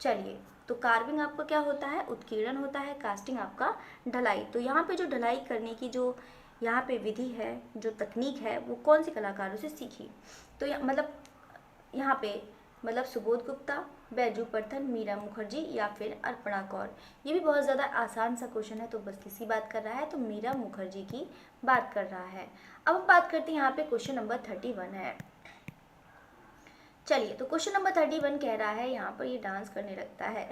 चलिए तो कार्विंग आपका क्या होता है, उत्कीर्णन होता है, कास्टिंग आपका ढलाई। तो यहाँ पे जो ढलाई करने की जो यहाँ पे विधि है, जो तकनीक है, वो कौन से कलाकारों से सीखी। तो मतलब यहाँ पे मतलब सुबोध गुप्ता, बैजू प्रथम, मीरा मुखर्जी या फिर अर्पणा कौर। ये भी बहुत ज़्यादा आसान सा क्वेश्चन है, तो बस किसी बात कर रहा है, तो मीरा मुखर्जी की बात कर रहा है। अब हम बात करते हैं यहाँ पे क्वेश्चन नंबर 31 है। चलिए, तो क्वेश्चन नंबर 31 कह रहा है, यहाँ पर ये डांस करने लगता है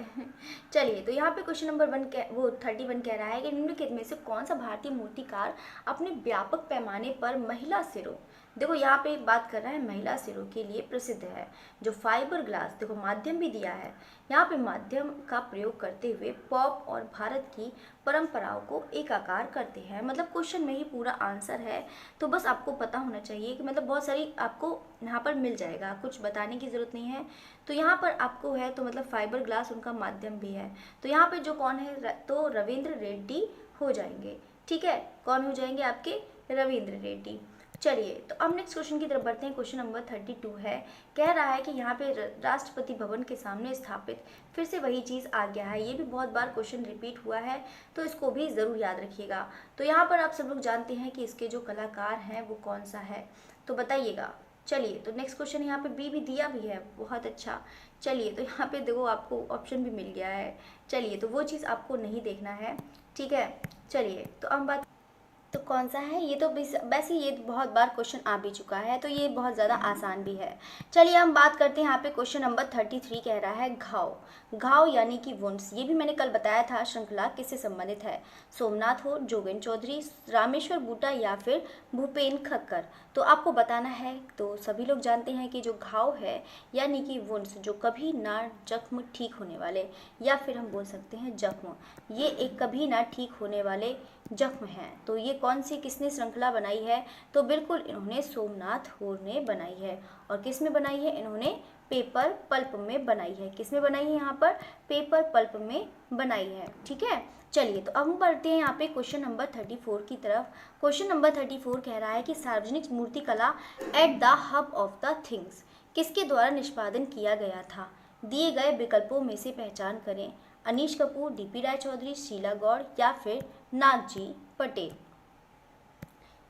चलिए, तो यहाँ पे क्वेश्चन नंबर 31 कह रहा है कि निम्नलिखित में से कौन सा भारतीय मूर्तिकार अपने व्यापक पैमाने पर महिला सिरों, देखो यहाँ पे बात कर रहा है महिला सिरों के लिए प्रसिद्ध है, जो फाइबर ग्लास, देखो माध्यम भी दिया है, यहाँ पे माध्यम का प्रयोग करते हुए पॉप और भारत की परंपराओं को एकाकार करते हैं। मतलब क्वेश्चन में ही पूरा आंसर है, तो बस आपको पता होना चाहिए कि मतलब बहुत सारी आपको यहाँ पर मिल जाएगा, कुछ बताने की ज़रूरत नहीं है। तो यहाँ पर आपको है तो मतलब फाइबर ग्लास उनका माध्यम भी है, तो यहाँ पे जो कौन है, तो रविंद्र रेड्डी हो जाएंगे। ठीक है, कौन हो जाएंगे आपके, रविंद्र रेड्डी। चलिए, तो अब नेक्स्ट क्वेश्चन की तरफ बढ़ते हैं। क्वेश्चन नंबर 32 है, कह रहा है कि यहाँ पे राष्ट्रपति भवन के सामने स्थापित फिर से वही चीज़ आ गया है। ये भी बहुत बार क्वेश्चन रिपीट हुआ है, तो इसको भी ज़रूर याद रखिएगा। तो यहाँ पर आप सब लोग जानते हैं कि इसके जो कलाकार हैं वो कौन सा है, तो बताइएगा। चलिए, तो नेक्स्ट क्वेश्चन यहाँ पे बी भी दिया भी है, बहुत अच्छा। चलिए, तो यहाँ पे देखो आपको ऑप्शन भी मिल गया है। चलिए, तो वो चीज़ आपको नहीं देखना है, ठीक है। चलिए, तो हम बात, तो कौन सा है ये, तो वैसे ये बहुत बार क्वेश्चन आ भी चुका है, तो ये बहुत ज़्यादा आसान भी है। चलिए, हम बात करते हैं यहाँ पे क्वेश्चन नंबर 33 कह रहा है घाव। घाव यानी कि वुंड्स, ये भी मैंने कल बताया था, श्रृंखला किससे संबंधित है, सोमनाथ हो, जोगेन चौधरी, रामेश्वर बूटा या फिर भूपेन खक्कर। तो आपको बताना है, तो सभी लोग जानते हैं कि जो घाव है यानी कि वुंड्स, जो कभी ना जख्म ठीक होने वाले, या फिर हम बोल सकते हैं जख्म, ये एक कभी ना ठीक होने वाले जख्म हैं। तो ये कौन सी किसने श्रृंखला बनाई है, तो बिल्कुल इन्होंने सोमनाथ होर ने बनाई है। और किस में बनाई है, इन्होंने पेपर पल्प में बनाई है। किस में बनाई है, यहाँ पर पेपर पल्प में बनाई है। ठीक है, चलिए, तो अब हम बढ़ते हैं यहाँ पे क्वेश्चन नंबर 34 की तरफ। क्वेश्चन नंबर 34 कह रहा है कि सार्वजनिक मूर्तिकला at the hub of the things किसके द्वारा निष्पादन किया गया था, दिए गए विकल्पों में से पहचान करें। अनीश कपूर, डीपी रायचौधरी, शीला गौड़ या फिर नागजी पटेल।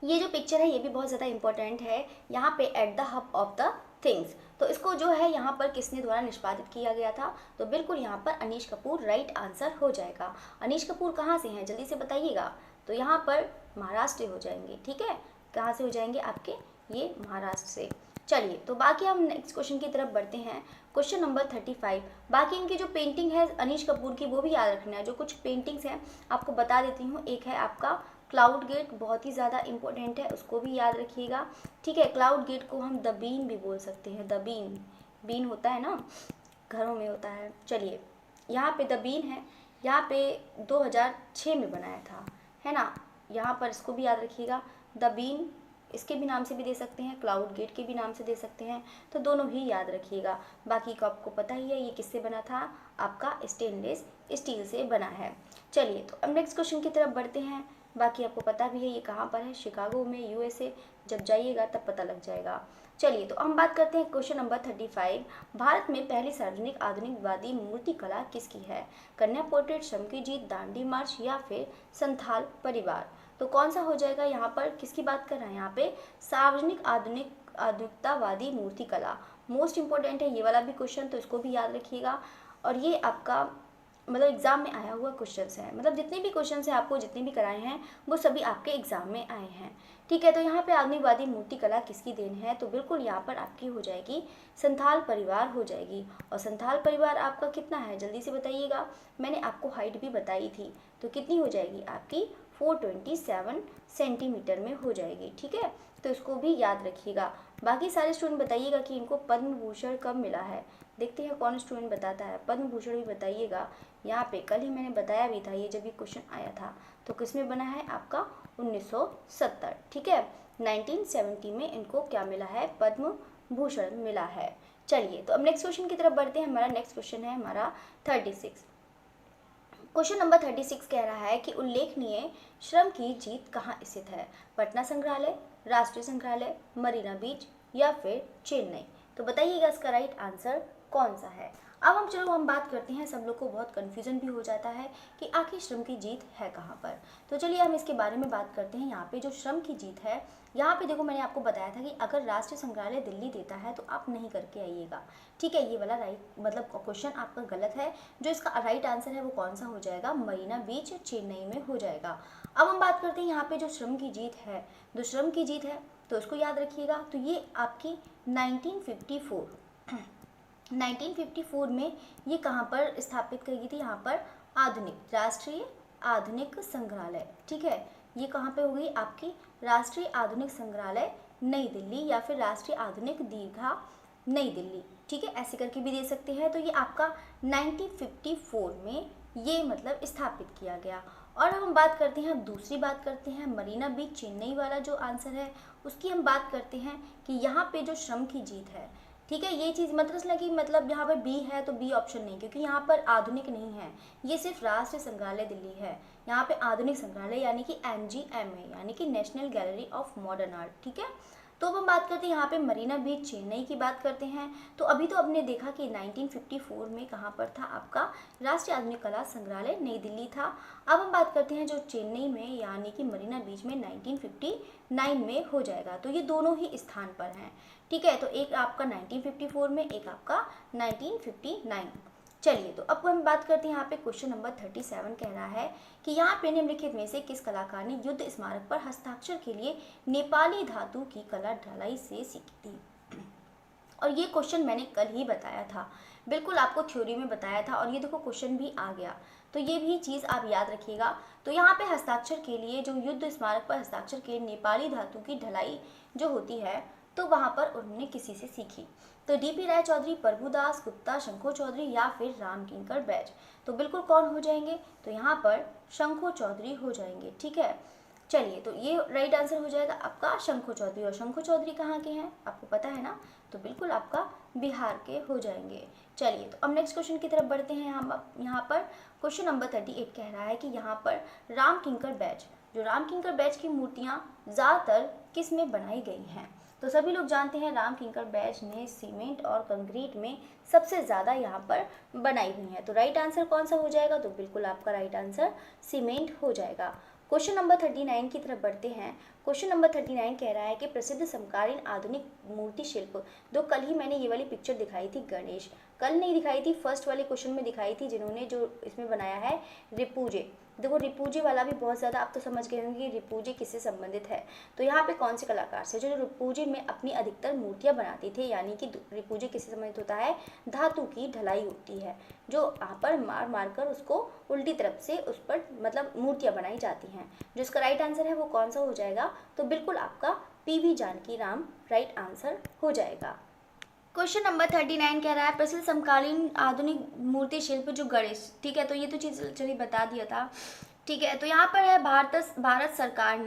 ये जो पिक्चर है ये भी बहुत ज़्यादा इंपॉर्टेंट है, यहाँ पे at the hub of the things, तो इसको जो है यहाँ पर किसने द्वारा निष्पादित किया गया था, तो बिल्कुल यहाँ पर अनीश कपूर राइट आंसर हो जाएगा। अनीश कपूर कहाँ से हैं, जल्दी से बताइएगा। तो यहाँ पर महाराष्ट्र हो जाएंगे। ठीक है, कहाँ से हो जाएंगे आपके, ये महाराष्ट्र से। चलिए, तो बाकी हम नेक्स्ट क्वेश्चन की तरफ बढ़ते हैं। क्वेश्चन नंबर 35, बाकी इनकी जो पेंटिंग है अनीश कपूर की वो भी याद रखना है। जो कुछ पेंटिंग्स हैं आपको बता देती हूँ। एक है आपका क्लाउड गेट, बहुत ही ज़्यादा इंपॉर्टेंट है, उसको भी याद रखिएगा। ठीक है, क्लाउड गेट को हम द बीन भी बोल सकते हैं। द बीन, बीन होता है ना, घरों में होता है। चलिए, यहाँ पे द बीन है, यहाँ पे 2006 में बनाया था, है ना, यहाँ पर इसको भी याद रखिएगा। द बीन इसके भी नाम से भी दे सकते हैं, क्लाउड गेट के भी नाम से दे सकते हैं, तो दोनों ही याद रखिएगा। बाकी को आपको पता ही है ये किससे बना था, आपका स्टेनलेस स्टील से बना है। चलिए, तो अब नेक्स्ट क्वेश्चन की तरफ बढ़ते हैं। बाकी आपको पता भी है ये कहाँ पर है, शिकागो में, यूएसए। जब जाइएगा तब पता लग जाएगा। चलिए, तो हम बात करते हैं क्वेश्चन नंबर 35, भारत में पहली सार्वजनिक आधुनिकवादी मूर्तिकला किसकी है, कन्या पोर्ट्रेट, शमकी जीत, दांडी मार्च या फिर संथाल परिवार। तो कौन सा हो जाएगा, यहाँ पर किसकी बात कर रहे हैं, यहाँ पे सार्वजनिक आधुनिकतावादी मूर्तिकला, मोस्ट इंपॉर्टेंट है ये वाला भी क्वेश्चन, तो इसको भी याद रखिएगा। और ये आपका मतलब एग्जाम में आया हुआ क्वेश्चंस है, मतलब जितने भी क्वेश्चंस हैं आपको जितने भी कराए हैं वो सभी आपके एग्जाम में आए हैं। ठीक है, तो यहाँ पे आधुनिकवादी मूर्तिकला किसकी देन है, तो बिल्कुल यहाँ पर आपकी हो जाएगी संथाल परिवार हो जाएगी। और संथाल परिवार आपका कितना है, जल्दी से बताइएगा। मैंने आपको हाइट भी बताई थी, तो कितनी हो जाएगी आपकी 427 सेंटीमीटर में हो जाएगी। ठीक है, तो इसको भी याद रखिएगा। बाकी सारे स्टूडेंट बताइएगा कि इनको पद्म भूषण कब मिला है, देखते हैं कौन स्टूडेंट बताता है। पद्म भूषण भी बताइएगा। यहाँ पे कल ही मैंने बताया भी था, ये जब भी क्वेश्चन आया था, तो किसमें बना है आपका 1970। ठीक है, 1970 में इनको क्या मिला है, पद्म भूषण मिला है। चलिए, तो अब नेक्स्ट क्वेश्चन की तरफ बढ़ते हैं। हमारा नेक्स्ट क्वेश्चन है हमारा 36। क्वेश्चन नंबर 36 कह रहा है कि उल्लेखनीय श्रम की जीत कहाँ स्थित है, पटना संग्रहालय, राष्ट्रीय संग्रहालय, मरीना बीच या फिर चेन्नई। तो बताइएगा इसका राइट आंसर कौन सा है। अब हम बात करते हैं, सब लोग को बहुत कन्फ्यूजन भी हो जाता है कि आखिर श्रम की जीत है कहाँ पर। तो चलिए हम इसके बारे में बात करते हैं। यहाँ पे जो श्रम की जीत है, यहाँ पे देखो मैंने आपको बताया था कि अगर राष्ट्रीय संग्रहालय दिल्ली देता है तो आप नहीं करके आइएगा, ठीक है। ये वाला राइट मतलब क्वेश्चन आपका गलत है। जो इसका राइट आंसर है वो कौन सा हो जाएगा, मरीना बीच चेन्नई में हो जाएगा। अब हम बात करते हैं यहाँ पे जो श्रम की जीत है, जो श्रम की जीत है तो उसको याद रखिएगा। तो ये आपकी 1954 में ये कहाँ पर स्थापित की गई थी, यहाँ पर आधुनिक राष्ट्रीय आधुनिक संग्रहालय, ठीक है। ये कहाँ पे होगी, आपकी राष्ट्रीय आधुनिक संग्रहालय नई दिल्ली, या फिर राष्ट्रीय आधुनिक दीर्घा नई दिल्ली, ठीक है, ऐसे करके भी दे सकते हैं। तो ये आपका 1954 में ये मतलब स्थापित किया गया। और हम बात करते हैं, दूसरी बात करते हैं मरीना बीच चेन्नई वाला जो आंसर है उसकी हम बात करते हैं कि यहाँ पे जो श्रम की जीत है, ठीक है, ये चीज़ मतलब यहाँ पर बी है तो बी ऑप्शन नहीं, क्योंकि यहाँ पर आधुनिक नहीं है, ये सिर्फ राष्ट्रीय संग्रहालय दिल्ली है। यहाँ पे आधुनिक संग्रहालय यानी कि NGMA यानी कि national gallery of modern art, ठीक है। तो अब हम बात करते हैं यहाँ पे मरीना बीच चेन्नई की बात करते हैं। तो अभी तो आपने देखा कि 1954 में कहाँ पर था, आपका राष्ट्रीय आधुनिक कला संग्रहालय नई दिल्ली था। अब हम बात करते हैं जो चेन्नई में यानी कि मरीना बीच में 1959 में हो जाएगा। तो ये दोनों ही स्थान पर हैं, ठीक है। तो एक आपका 1954 में, एक आपका 1959। चलिए तो अब हम बात करते हैं, यहाँ पे क्वेश्चन नंबर 37 कह रहा है कि यहाँ पे निम्नलिखित में से किस कलाकार ने युद्ध स्मारक पर हस्ताक्षर के लिए नेपाली धातु की कला ढलाई से सीखी थी। और ये क्वेश्चन मैंने कल ही बताया था, बिल्कुल आपको थ्योरी में बताया था, और ये देखो क्वेश्चन भी आ गया, तो ये भी चीज़ आप याद रखिएगा। तो यहाँ पे हस्ताक्षर के लिए, जो युद्ध स्मारक पर हस्ताक्षर के नेपाली धातु की ढलाई जो होती है, तो वहाँ पर उन्होंने किसी से सीखी। तो DP राय चौधरी, प्रभुदास गुप्ता, शंखो चौधरी या फिर राम किंकर बैज। तो बिल्कुल कौन हो जाएंगे, तो यहाँ पर शंखो चौधरी हो जाएंगे, ठीक है। चलिए तो ये राइट आंसर हो जाएगा आपका शंखो चौधरी। और शंखो चौधरी कहाँ के हैं आपको पता है ना, तो बिल्कुल आपका बिहार के हो जाएंगे। चलिए तो अब नेक्स्ट क्वेश्चन की तरफ बढ़ते हैं। यहाँ पर क्वेश्चन नंबर 38 कह रहा है कि यहाँ पर राम किंकर बैज, जो राम किंकर बैज की मूर्तियाँ ज़्यादातर किस में बनाई गई हैं। तो सभी लोग जानते हैं राम किंकर बैज ने सीमेंट और कंक्रीट में सबसे ज़्यादा यहाँ पर बनाई हुई है। तो राइट आंसर कौन सा हो जाएगा, तो बिल्कुल आपका राइट आंसर सीमेंट हो जाएगा। क्वेश्चन नंबर 39 की तरफ बढ़ते हैं। क्वेश्चन नंबर 39 कह रहा है कि प्रसिद्ध समकालीन आधुनिक मूर्ति शिल्प, दो कल ही मैंने ये वाली पिक्चर दिखाई थी, गणेश, कल नहीं दिखाई थी, फर्स्ट वाले क्वेश्चन में दिखाई थी, जिन्होंने जो इसमें बनाया है रिपुजे। देखो रिपुजे वाला भी बहुत ज़्यादा आप तो समझ गए होंगे कि रिपुजे किससे संबंधित है। तो यहाँ पे कौन से कलाकार से, जो रिपुजे में अपनी अधिकतर मूर्तियाँ बनाते थे, यानी कि रिपुजे किससे संबंधित होता है, धातु की ढलाई होती है, जो यहाँ पर मार मार कर उसको उल्टी तरफ से उस पर मतलब मूर्तियाँ बनाई जाती हैं। जो इसका राइट आंसर है वो कौन सा हो जाएगा, तो बिल्कुल आपका PV जानकीराम राइट आंसर हो जाएगा। क्वेश्चन नंबर 39 कह रहा है प्रसिद्ध समकालीन आधुनिक मूर्ति शिल्प जो गणेश, ठीक है। तो ये तो चीज़ चलिए बता दिया था, ठीक है। तो यहाँ पर है भारत सरकार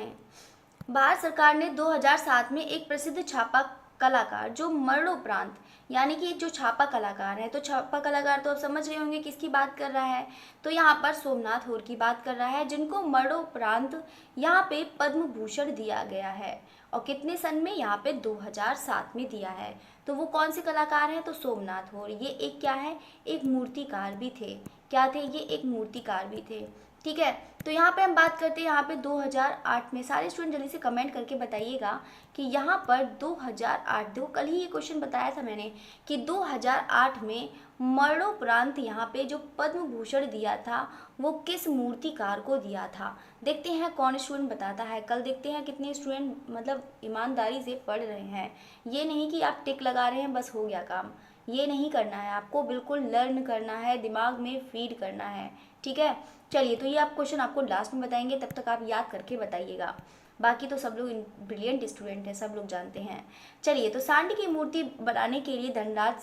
ने 2007 में एक प्रसिद्ध छापा कलाकार जो मरणोपरांत, यानी कि जो छापा कलाकार है, तो छापा कलाकार तो आप समझ रहे होंगे किसकी बात कर रहा है, तो यहाँ पर सोमनाथ होर की बात कर रहा है, जिनको मरणोपरांत यहाँ पे पद्म भूषण दिया गया है। और कितने सन में, यहाँ पे 2007 में दिया है। तो वो कौन से कलाकार हैं, तो सोमनाथ होर। ये एक क्या है, एक मूर्तिकार भी थे। क्या थे, ये एक मूर्तिकार भी थे, ठीक है। तो यहाँ पे हम बात करते हैं, यहाँ पे 2008 में, सारे स्टूडेंट जल्दी से कमेंट करके बताइएगा कि यहाँ पर 2008, देखो कल ही ये क्वेश्चन बताया था मैंने कि 2008 में मरणोपरांत यहाँ पे जो पद्म भूषण दिया था वो किस मूर्तिकार को दिया था। देखते हैं कौन स्टूडेंट बताता है, कल देखते हैं कितने स्टूडेंट मतलब ईमानदारी से पढ़ रहे हैं। ये नहीं कि आप टिक लगा रहे हैं बस हो गया काम, ये नहीं करना है, आपको बिल्कुल लर्न करना है, दिमाग में फीड करना है, ठीक है। चलिए तो ये आप क्वेश्चन आपको लास्ट में बताएंगे, तब तक आप याद करके बताइएगा। बाकी तो सब लोग ब्रिलियंट स्टूडेंट हैं, सब लोग जानते हैं। चलिए तो सांड की मूर्ति बनाने के लिए धनराज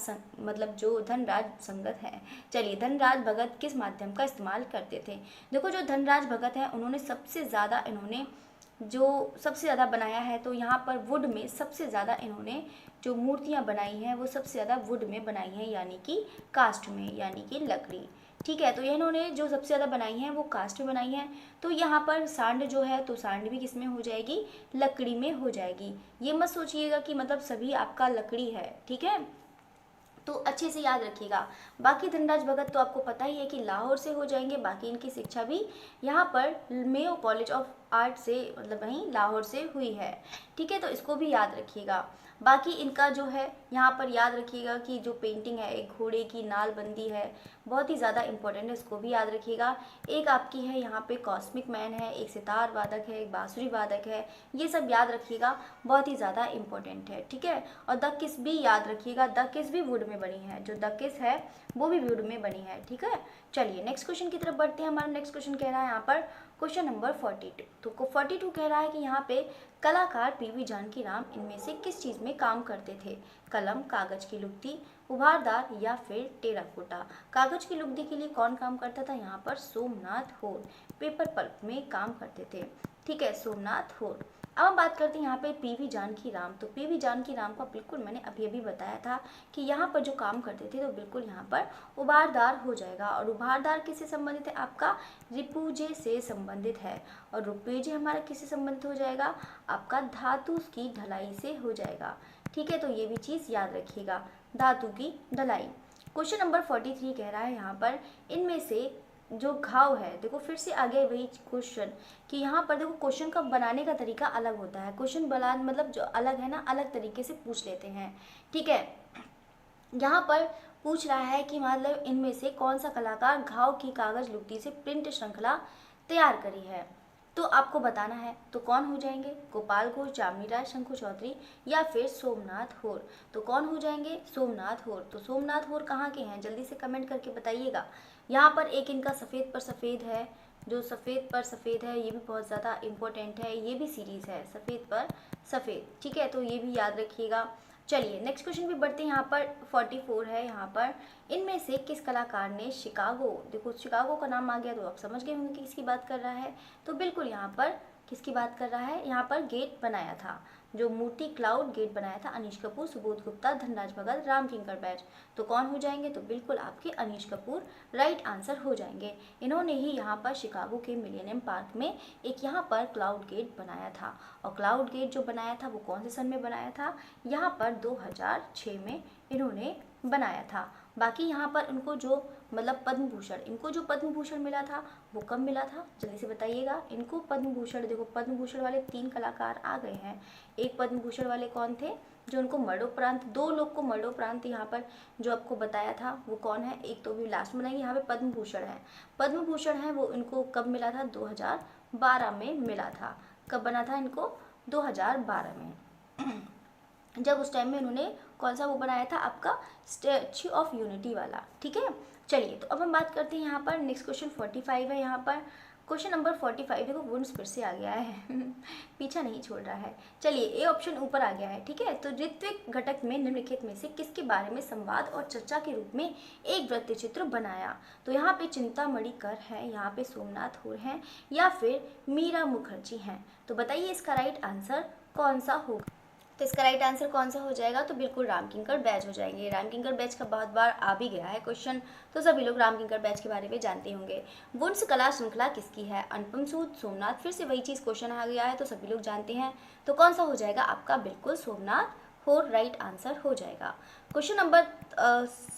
संगत है, चलिए धनराज भगत किस माध्यम का इस्तेमाल करते थे। देखो जो धनराज भगत हैं उन्होंने सबसे ज़्यादा बनाया है, तो यहाँ पर वुड में सबसे ज़्यादा इन्होंने जो मूर्तियाँ बनाई हैं वो सबसे ज़्यादा वुड में बनाई हैं, यानी कि कास्ट में, यानी कि लकड़ी, ठीक है। तो ये इन्होंने जो सबसे ज़्यादा बनाई हैं वो कास्ट में बनाई हैं। तो यहाँ पर सांड जो है, तो सांड भी किस में हो जाएगी, लकड़ी में हो जाएगी। ये मत सोचिएगा कि मतलब सभी आपका लकड़ी है, ठीक है। तो अच्छे से याद रखिएगा। बाकी धनराज भगत तो आपको पता ही है कि लाहौर से हो जाएंगे, बाकी इनकी शिक्षा भी यहाँ पर मेयो कॉलेज ऑफ आर्ट से मतलब वहीं लाहौर से हुई है। ठीक है, तो इसको भी याद रखिएगा। बाकी इनका जो है यहाँ पर याद रखिएगा कि जो पेंटिंग है एक घोड़े की नालबंदी है, बहुत ही ज़्यादा इंपॉर्टेंट है, इसको भी याद रखिएगा। एक आपकी है यहाँ पे कॉस्मिक मैन है, एक सितार वादक है, एक बांसुरी वादक है, ये सब याद रखिएगा, बहुत ही ज़्यादा इंपॉर्टेंट है। ठीक है, और द किस भी याद रखिएगा, द किस भी वुड में बनी है, जो द किस है वो भी वुड में बनी है। ठीक है, चलिए नेक्स्ट क्वेश्चन की तरफ बढ़ते हैं। हमारा नेक्स्ट क्वेश्चन कह रहा है यहाँ पर क्वेश्चन नंबर 42। तो 42 कह रहा है कि यहाँ पे कलाकार पीवी जानकीराम इनमें से किस चीज़ में काम करते थे? कलम, कागज की लुगदी, उभारदार या फिर टेराकोटा। कागज की लुगदी के लिए कौन काम करता था? यहाँ पर सोमनाथ होर पेपर पल्प में काम करते थे। ठीक है, सोमनाथ होर। अब हम बात करते हैं यहाँ पे पीवी जानकीराम। तो पीवी जानकीराम को बिल्कुल मैंने अभी अभी बताया था कि यहाँ पर जो काम करते थे तो बिल्कुल यहाँ पर उभारदार हो जाएगा। और उभारदार किससे संबंधित है? आपका रिपुजे से संबंधित है। और रुपेजे हमारा किससे संबंधित हो जाएगा? आपका धातु की ढलाई से हो जाएगा। ठीक है, तो ये भी चीज़ याद रखिएगा, धातु की ढलाई। क्वेश्चन नंबर 43 कह रहा है यहाँ पर इनमें से जो घाव है, देखो फिर से आ गया वही क्वेश्चन कि यहाँ पर देखो क्वेश्चन का बनाने का तरीका अलग होता है। क्वेश्चन बना मतलब जो अलग है ना, अलग तरीके से पूछ लेते हैं। ठीक है, यहाँ पर पूछ रहा है कि मतलब इनमें से कौन सा कलाकार घाव की कागज लुगदी से प्रिंट श्रृंखला तैयार करी है, तो आपको बताना है। तो कौन हो जाएंगे? गोपाल घोष, जामिनी राय, शंकु चौधरी या फिर सोमनाथ होर। तो कौन हो जाएंगे? सोमनाथ होर। तो सोमनाथ होर कहाँ के हैं? जल्दी से कमेंट करके बताइएगा। यहाँ पर एक इनका सफ़ेद पर सफ़ेद है, जो सफ़ेद पर सफ़ेद है ये भी बहुत ज़्यादा इम्पोर्टेंट है, ये भी सीरीज़ है सफ़ेद पर सफ़ेद। ठीक है, तो ये भी याद रखिएगा। चलिए नेक्स्ट क्वेश्चन भी बढ़ते हैं। यहाँ पर 44 है। यहाँ पर इनमें से किस कलाकार ने शिकागो, देखो शिकागो का नाम आ गया तो आप समझ गए होंगे कि किसकी बात कर रहा है। तो बिल्कुल यहाँ पर किसकी बात कर रहा है? यहाँ पर गेट बनाया था, जो मूर्ति क्लाउड गेट बनाया था, अनीश कपूर, सुबोध गुप्ता, धनराज भगत, राम किंकर बैच। तो कौन हो जाएंगे? तो बिल्कुल आपके अनीश कपूर राइट आंसर हो जाएंगे। इन्होंने ही यहाँ पर शिकागो के मिलेनियम पार्क में एक यहाँ पर क्लाउड गेट बनाया था। और क्लाउड गेट जो बनाया था वो कौन से सन में बनाया था? यहाँ पर 2006 में इन्होंने बनाया था। बाकी यहाँ पर इनको जो मतलब पद्म भूषण, इनको जो पद्म भूषण मिला था वो कब मिला था? जल्दी से बताइएगा। इनको पद्म भूषण, देखो पद्म भूषण वाले 3 कलाकार आ गए हैं। एक पद्म भूषण वाले कौन थे? जो उनको मरणोपरांत, 2 लोग को मरणोपरांत यहाँ पर जो आपको बताया था वो कौन है? एक तो भी लास्ट में बनाएंगे, यहाँ पे पद्म भूषण है। पद्म भूषण है वो इनको कब मिला था? 2012 में मिला था। कब बना था इनको? 2012 में। जब उस टाइम में उन्होंने कौन सा वो बनाया था? आपका स्टैच्यू ऑफ यूनिटी वाला। ठीक है, चलिए तो अब हम बात करते हैं यहाँ पर नेक्स्ट क्वेश्चन 45 है। यहाँ पर क्वेश्चन नंबर 45 देखो वुंस फिर से आ गया है पीछा नहीं छोड़ रहा है। चलिए ए ऑप्शन ऊपर आ गया है। ठीक है, तो ऋत्विक घटक में निम्नलिखित में से किसके बारे में संवाद और चर्चा के रूप में एक वृत्त चित्र बनाया? तो यहाँ पे चिंतामणि कर है, यहाँ पे सोमनाथ होर हैं या फिर मीरा मुखर्जी हैं। तो बताइए इसका राइट आंसर कौन सा होगा? तो इसका राइट आंसर कौन सा हो जाएगा? तो बिल्कुल राम किंकर बैच हो जाएंगे। राम किंकर बैच का बहुत बार आ भी गया है क्वेश्चन, तो सभी लोग राम किंकर बैच के बारे में जानते होंगे। वुंस कला श्रृंखला किसकी है? अनुपम सूद, सोमनाथ, फिर से वही चीज़ क्वेश्चन आ गया है तो सभी लोग जानते हैं। तो कौन सा हो जाएगा आपका? बिल्कुल सोमनाथ होर राइट आंसर हो जाएगा। क्वेश्चन नंबर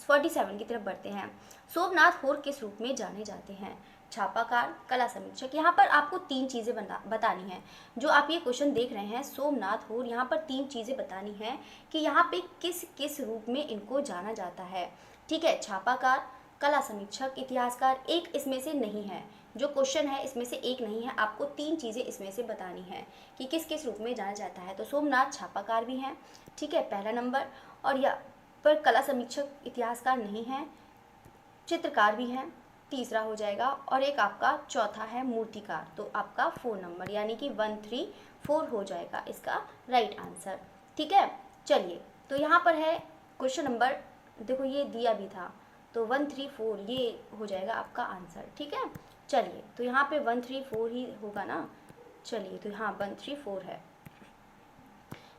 47 की तरफ बढ़ते हैं। सोमनाथ होर किस रूप में जाने जाते हैं? छापाकार, कला समीक्षक। यहाँ पर आपको 3 चीज़ें बतानी हैं। जो आप ये क्वेश्चन देख रहे हैं सोमनाथ होर, यहाँ पर 3 चीज़ें बतानी हैं कि यहाँ पे किस किस रूप में इनको जाना जाता है। ठीक है, छापाकार, कला समीक्षक, इतिहासकार, एक इसमें से नहीं है। जो क्वेश्चन है इसमें से एक नहीं है, आपको 3 चीज़ें इसमें से बतानी है कि किस किस रूप में जाना जाता है। तो सोमनाथ छापाकार भी हैं, ठीक है, पहला नंबर। और या पर कला समीक्षक, इतिहासकार नहीं है, चित्रकार भी हैं, तीसरा हो जाएगा। और एक आपका चौथा है मूर्तिकार, तो आपका 4 नंबर यानी कि 134 हो जाएगा इसका राइट आंसर। ठीक है, चलिए तो यहाँ पर है क्वेश्चन नंबर, देखो ये दिया भी था, तो 134 ये हो जाएगा आपका आंसर। ठीक है, चलिए तो यहाँ पे 134 ही होगा ना। चलिए तो हाँ 134 है।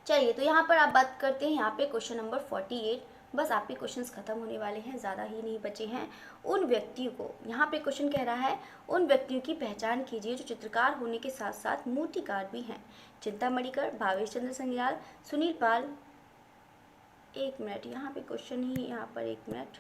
चलिए तो यहाँ पर आप बात करते हैं यहाँ पे क्वेश्चन नंबर 48। बस आपके क्वेश्चंस खत्म होने वाले हैं, ज़्यादा ही नहीं बचे हैं। उन व्यक्तियों को, यहाँ पे क्वेश्चन कह रहा है उन व्यक्तियों की पहचान कीजिए जो चित्रकार होने के साथ साथ मूर्तिकार भी हैं। चिंतामणि कर, भावेश चंद्र संग्याल, सुनील पाल, एक मिनट, यहाँ पे क्वेश्चन ही, यहाँ पर एक मिनट,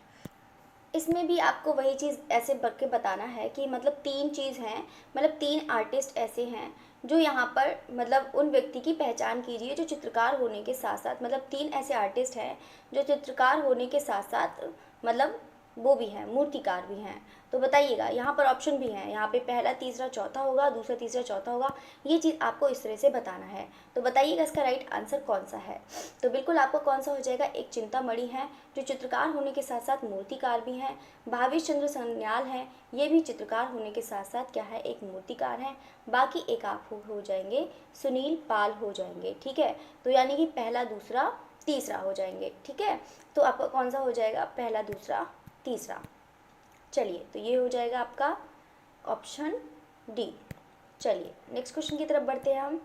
इसमें भी आपको वही चीज़ ऐसे बढ़ के बताना है कि मतलब 3 चीज़ हैं, मतलब 3 आर्टिस्ट ऐसे हैं जो यहाँ पर मतलब उन व्यक्ति की पहचान कीजिए जो चित्रकार होने के साथ साथ, मतलब 3 ऐसे आर्टिस्ट हैं जो चित्रकार होने के साथ साथ मतलब वो भी हैं, मूर्तिकार भी हैं। तो बताइएगा, यहाँ पर ऑप्शन भी हैं, यहाँ पे पहला तीसरा चौथा होगा, दूसरा तीसरा चौथा होगा, ये चीज़ आपको इस तरह से बताना है। तो बताइएगा इसका राइट आंसर कौन सा है। तो बिल्कुल आपको कौन सा हो जाएगा, एक चिंतामणि है जो चित्रकार होने के साथ साथ मूर्तिकार भी हैं, भावेश चंद्र सन्याल हैं, ये भी चित्रकार होने के साथ साथ क्या है, एक मूर्तिकार हैं। बाकी एक आप हो जाएंगे सुनील पाल हो जाएंगे, ठीक है। तो यानी कि पहला दूसरा तीसरा हो जाएंगे, ठीक है। तो आपका कौन सा हो जाएगा, पहला दूसरा तीसरा। चलिए, तो ये हो जाएगा आपका ऑप्शन डी। चलिए नेक्स्ट क्वेश्चन की तरफ बढ़ते हैं हम।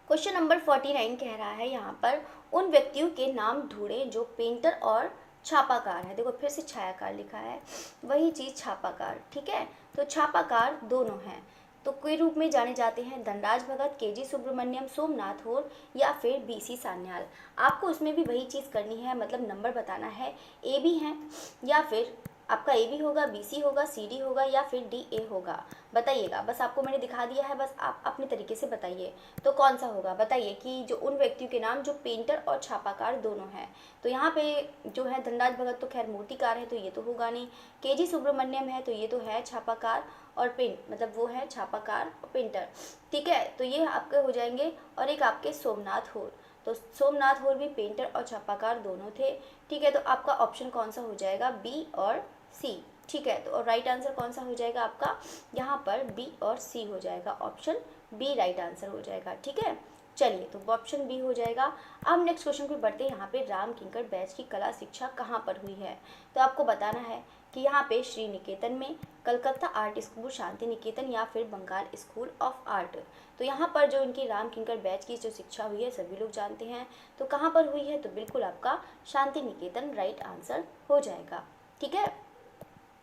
क्वेश्चन नंबर 49 कह रहा है यहाँ पर, उन व्यक्तियों के नाम ढूंढें जो पेंटर और छापाकार है। देखो फिर से छायाकार लिखा है, वही चीज़ छापाकार, ठीक है। तो छापाकार दोनों हैं, तो के रूप में जाने जाते हैं धनराज भगत, केजी सुब्रमण्यम, सोमनाथ होर या फिर बीसी सान्याल। आपको उसमें भी वही चीज़ करनी है, मतलब नंबर बताना है, ए बी हैं या फिर आपका ए बी होगा, बी सी होगा, सी डी होगा या फिर डी ए होगा। बताइएगा, बस आपको मैंने दिखा दिया है, बस आप अपने तरीके से बताइए तो कौन सा होगा। बताइए कि जो उन व्यक्तियों के नाम जो पेंटर और छापाकार दोनों हैं। तो यहाँ पे जो है धनराज भगत तो खैर मूर्तिकार है, तो ये तो होगा नहीं। केजी सुब्रमण्यम है तो ये तो है छापाकार और पेंट, मतलब वो है छापाकार और पेंटर, ठीक है। तो ये आपके हो जाएंगे। और एक आपके सोमनाथ होर, तो सोमनाथ होर भी पेंटर और छापाकार दोनों थे, ठीक है। तो आपका ऑप्शन कौन सा हो जाएगा, बी और सी, ठीक है। तो राइट आंसर कौन सा हो जाएगा आपका, यहाँ पर बी और सी हो जाएगा, ऑप्शन बी राइट आंसर हो जाएगा, ठीक है। चलिए, तो ऑप्शन बी हो जाएगा। अब नेक्स्ट क्वेश्चन पे बढ़ते हैं। यहाँ पे राम किंकर बैच की कला शिक्षा कहाँ पर हुई है। तो आपको बताना है कि यहाँ पे श्री निकेतन में, कलकत्ता आर्ट स्कूल, शांति निकेतन या फिर बंगाल स्कूल ऑफ आर्ट। तो यहाँ पर जो इनकी राम किंकर बैच की जो शिक्षा हुई है सभी लोग जानते हैं, तो कहाँ पर हुई है, तो बिल्कुल आपका शांति निकेतन राइट आंसर हो जाएगा, ठीक है।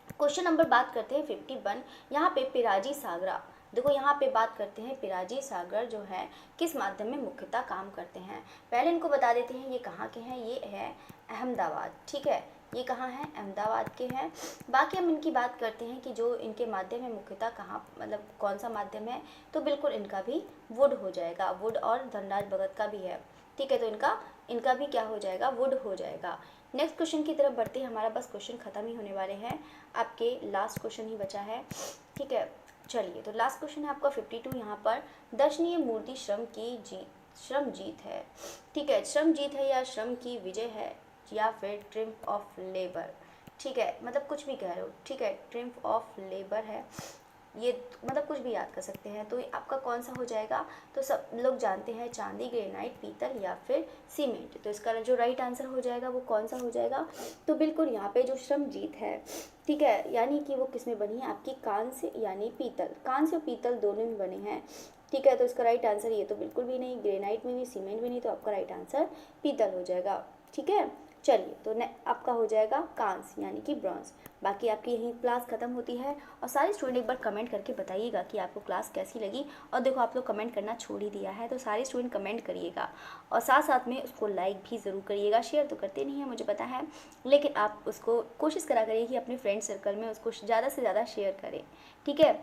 क्वेश्चन नंबर बात करते हैं 51। यहाँ पे पिराजी सागरा, देखो यहाँ पे बात करते हैं पिराजी सागर जो है किस माध्यम में मुख्यतः काम करते हैं। पहले इनको बता देते हैं ये कहाँ के हैं, ये है अहमदाबाद, ठीक है। ये कहाँ है, अहमदाबाद के हैं। बाकी हम इनकी बात करते हैं कि जो इनके माध्यम है मुख्यतः कहाँ, मतलब कौन सा माध्यम है, तो बिल्कुल इनका भी वुड हो जाएगा, वुड और धनराज भगत का भी है, ठीक है। तो इनका भी क्या हो जाएगा, वुड हो जाएगा। नेक्स्ट क्वेश्चन की तरफ बढ़ते हैं, हमारा बस क्वेश्चन खत्म ही होने वाले हैं, आपके लास्ट क्वेश्चन ही बचा है, ठीक है। चलिए, तो लास्ट क्वेश्चन है आपका 52। यहाँ पर दर्शनीय मूर्ति श्रम जीत है, ठीक है। श्रम जीत है या श्रम की विजय है या फिर ट्रिम्फ ऑफ लेबर, ठीक है। मतलब कुछ भी कह रहे हो, ठीक है, ट्रिम्फ ऑफ लेबर है ये, मतलब कुछ भी याद कर सकते हैं। तो आपका कौन सा हो जाएगा, तो सब लोग जानते हैं चांदी, ग्रेनाइट, पीतल या फिर सीमेंट। तो इसका जो राइट आंसर हो जाएगा वो कौन सा हो जाएगा, तो बिल्कुल यहाँ पे जो श्रम जीत है, ठीक है, यानी कि वो किस में बनी है, आपकी कांस्य यानी पीतल, कांस्य और पीतल दोनों में बने हैं, ठीक है। तो इसका राइट आंसर ये तो बिल्कुल भी नहीं, ग्रेनाइट में भी, सीमेंट में नहीं, तो आपका राइट आंसर पीतल हो जाएगा, ठीक है। चलिए, तो आपका हो जाएगा कांस्य यानी कि ब्रॉन्ज। बाकी आपकी यहीं क्लास खत्म होती है। और सारे स्टूडेंट एक बार कमेंट करके बताइएगा कि आपको क्लास कैसी लगी। और देखो आप लोग कमेंट करना छोड़ ही दिया है, तो सारे स्टूडेंट कमेंट करिएगा और साथ साथ में उसको लाइक भी ज़रूर करिएगा। शेयर तो करते नहीं हैं मुझे पता है, लेकिन आप उसको कोशिश करा करिए कि अपने फ्रेंड सर्कल में उसको ज़्यादा से ज़्यादा शेयर करें, ठीक है।